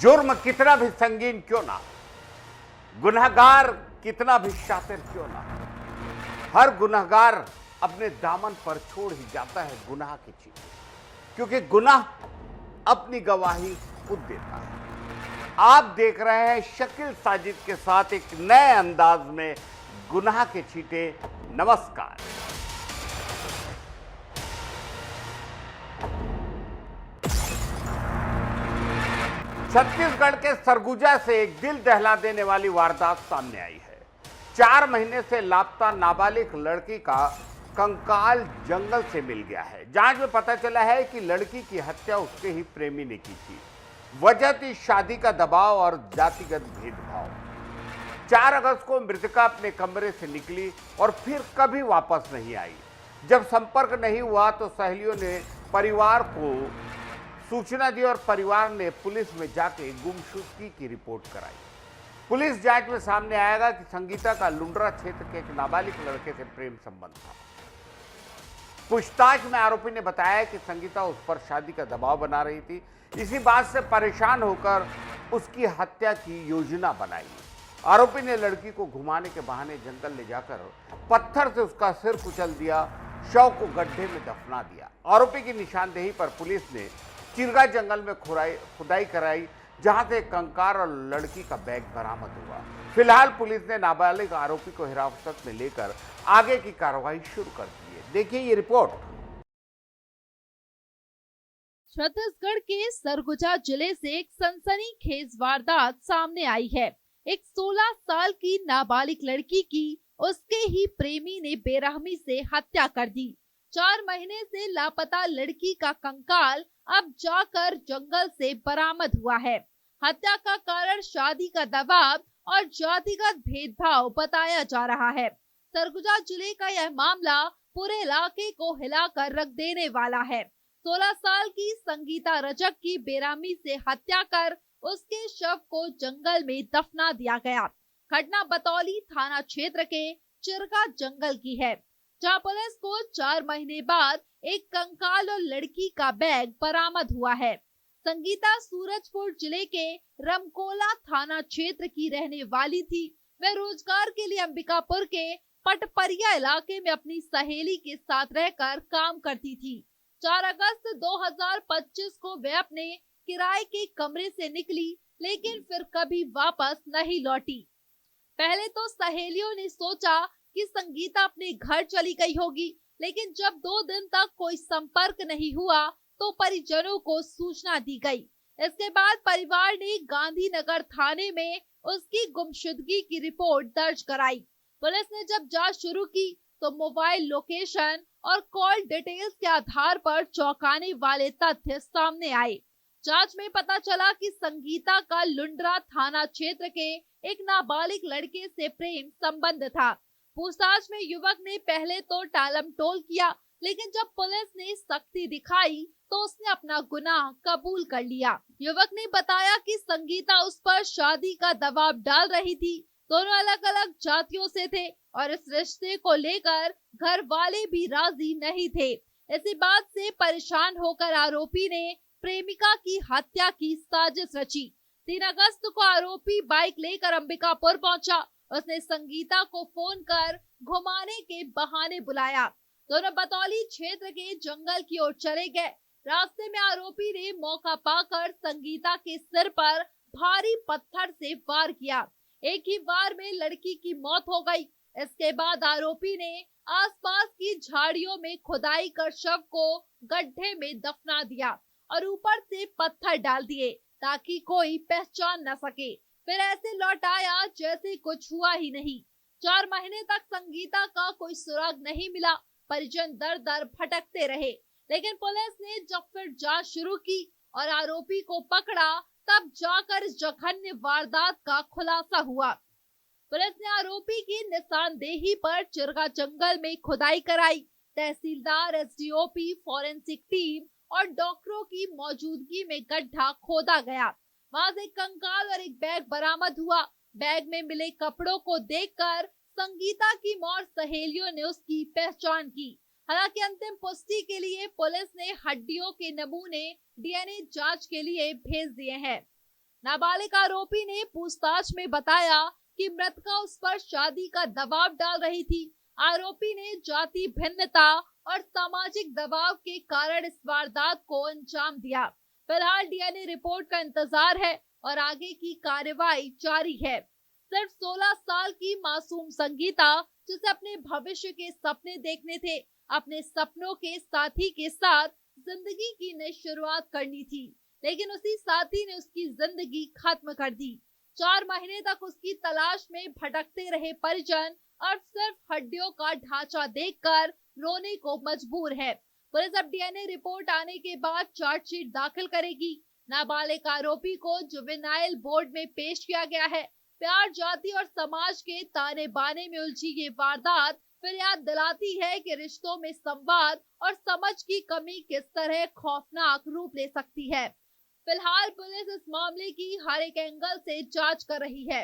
जुर्म कितना भी संगीन क्यों ना, गुनहगार कितना भी शातिर क्यों ना, हर गुनहगार अपने दामन पर छोड़ ही जाता है गुनाह की चीज, क्योंकि गुनाह अपनी गवाही खुद देता है। आप देख रहे हैं शकील साजिद के साथ एक नए अंदाज में गुनाह के छींटे। नमस्कार। छत्तीसगढ़ के सरगुजा से एक दिल दहला देने वाली वारदात सामने आई है। 4 महीने से लापता नाबालिग लड़की का कंकाल जंगल से मिल गया है। जांच में पता चला है कि लड़की की हत्या उसके ही प्रेमी ने की थी। वजह थी शादी का दबाव और जातिगत भेदभाव। 4 अगस्त को मृतका अपने कमरे से निकली और फिर कभी वापस नहीं आई। जब संपर्क नहीं हुआ तो सहेलियों ने परिवार को सूचना दी और परिवार ने पुलिस में जाके गुमशुदगी की रिपोर्ट कराई। पुलिस जांच में सामने आएगा कि संगीता का लुंड्रा क्षेत्र के एक नाबालिग लड़के से प्रेम संबंध था। पूछताछ में आरोपी ने बताया कि संगीता उस पर शादी का दबाव बना रही थी। इसी बात से परेशान होकर उसकी हत्या की योजना बनाई। आरोपी ने लड़की को घुमाने के बहाने जंगल ले जाकर पत्थर से उसका सिर कुचल दिया, शव को गड्ढे में दफना दिया। आरोपी की निशानदेही पर पुलिस ने चिरगा जंगल में खुदाई कराई, जहां से कंकाल और लड़की का बैग बरामद हुआ। फिलहाल पुलिस ने नाबालिग आरोपी को हिरासत में लेकर आगे की कार्रवाई शुरू कर दी है। देखिए ये रिपोर्ट। छत्तीसगढ़ के सरगुजा जिले से एक सनसनीखेज वारदात सामने आई है। एक 16 साल की नाबालिग लड़की की उसके ही प्रेमी ने बेरहमी से हत्या कर दी। 4 महीने से लापता लड़की का कंकाल अब जाकर जंगल से बरामद हुआ है। हत्या का कारण शादी का दबाव और जातिगत भेदभाव बताया जा रहा है। सरगुजा जिले का यह मामला पूरे इलाके को हिलाकर रख देने वाला है। 16 साल की संगीता रजक की बेरहमी से हत्या कर उसके शव को जंगल में दफना दिया गया। घटना बतौली थाना क्षेत्र के चिरगा जंगल की है, जहां पुलिस को 4 महीने बाद एक कंकाल और लड़की का बैग बरामद हुआ है। संगीता सूरजपुर जिले के रमकोला थाना क्षेत्र की रहने वाली थी। वह रोजगार के लिए अंबिकापुर के पटपरिया इलाके में अपनी सहेली के साथ रहकर काम करती थी। 4 अगस्त 2025 को वह अपने किराए के कमरे से निकली, लेकिन फिर कभी वापस नहीं लौटी। पहले तो सहेलियों ने सोचा कि संगीता अपने घर चली गई होगी, लेकिन जब 2 दिन तक कोई संपर्क नहीं हुआ तो परिजनों को सूचना दी गई। इसके बाद परिवार ने गांधीनगर थाने में उसकी गुमशुदगी की रिपोर्ट दर्ज कराई। पुलिस ने जब जांच शुरू की तो मोबाइल लोकेशन और कॉल डिटेल्स के आधार पर चौंकाने वाले तथ्य सामने आए। जांच में पता चला कि संगीता का लुंड्रा थाना क्षेत्र के एक नाबालिग लड़के से प्रेम संबंध था। पूछताछ में युवक ने पहले तो टालमटोल किया, लेकिन जब पुलिस ने सख्ती दिखाई तो उसने अपना गुनाह कबूल कर लिया। युवक ने बताया कि संगीता उस पर शादी का दबाव डाल रही थी। दोनों अलग अलग जातियों से थे और इस रिश्ते को लेकर घर वाले भी राजी नहीं थे। इसी बात से परेशान होकर आरोपी ने प्रेमिका की हत्या की साजिश रची। 3 अगस्त को आरोपी बाइक लेकर अंबिकापुर पहुंचा। उसने संगीता को फोन कर घुमाने के बहाने बुलाया। दोनों बतौली क्षेत्र के जंगल की ओर चले गए। रास्ते में आरोपी ने मौका पाकर संगीता के सिर पर भारी पत्थर से वार किया। एक ही वार में लड़की की मौत हो गई। इसके बाद आरोपी ने आसपास की झाड़ियों में खुदाई कर शव को गड्ढे में दफना दिया और ऊपर से पत्थर डाल दिए ताकि कोई पहचान न सके। फिर ऐसे लौट आया जैसे कुछ हुआ ही नहीं। 4 महीने तक संगीता का कोई सुराग नहीं मिला। परिजन दर दर भटकते रहे, लेकिन पुलिस ने जब फिर जांच शुरू की और आरोपी को पकड़ा, तब जाकर इस जघन्य वारदात का खुलासा हुआ। पुलिस ने आरोपी की निशानदेही पर चिरगा जंगल में खुदाई कराई। तहसीलदार, एसडीओपी, फॉरेंसिक टीम और डॉक्टरों की मौजूदगी में गड्ढा खोदा गया। वहां से कंकाल और एक बैग बरामद हुआ। बैग में मिले कपड़ों को देखकर संगीता की मौत सहेलियों ने उसकी पहचान की। हालांकि अंतिम पुष्टि के लिए पुलिस ने हड्डियों के नमूने डीएनए जांच के लिए भेज दिए हैं। नाबालिग आरोपी ने पूछताछ में बताया कि मृतका उस पर शादी का दबाव डाल रही थी। आरोपी ने जाति भिन्नता और सामाजिक दबाव के कारण इस वारदात को अंजाम दिया। फिलहाल डीएनए रिपोर्ट का इंतजार है और आगे की कार्रवाई जारी है। सिर्फ 16 साल की मासूम संगीता, जिसे अपने भविष्य के सपने देखने थे, अपने सपनों के साथी के साथ जिंदगी की नई शुरुआत करनी थी, लेकिन उसी साथी ने उसकी जिंदगी खत्म कर दी। 4 महीने तक उसकी तलाश में भटकते रहे परिजन और सिर्फ हड्डियों का ढांचा देखकर रोने को मजबूर है। पुलिस अब डीएनए रिपोर्ट आने के बाद चार्जशीट दाखिल करेगी। नाबालिग आरोपी को जुवेनाइल बोर्ड में पेश किया गया है। प्यार, जाति और समाज के ताने बाने में उलझी ये वारदात फिर याद दिलाती है कि रिश्तों में संवाद और समझ की कमी किस तरह खौफनाक रूप ले सकती है। फिलहाल पुलिस इस मामले की हर एक एंगल से जांच कर रही है।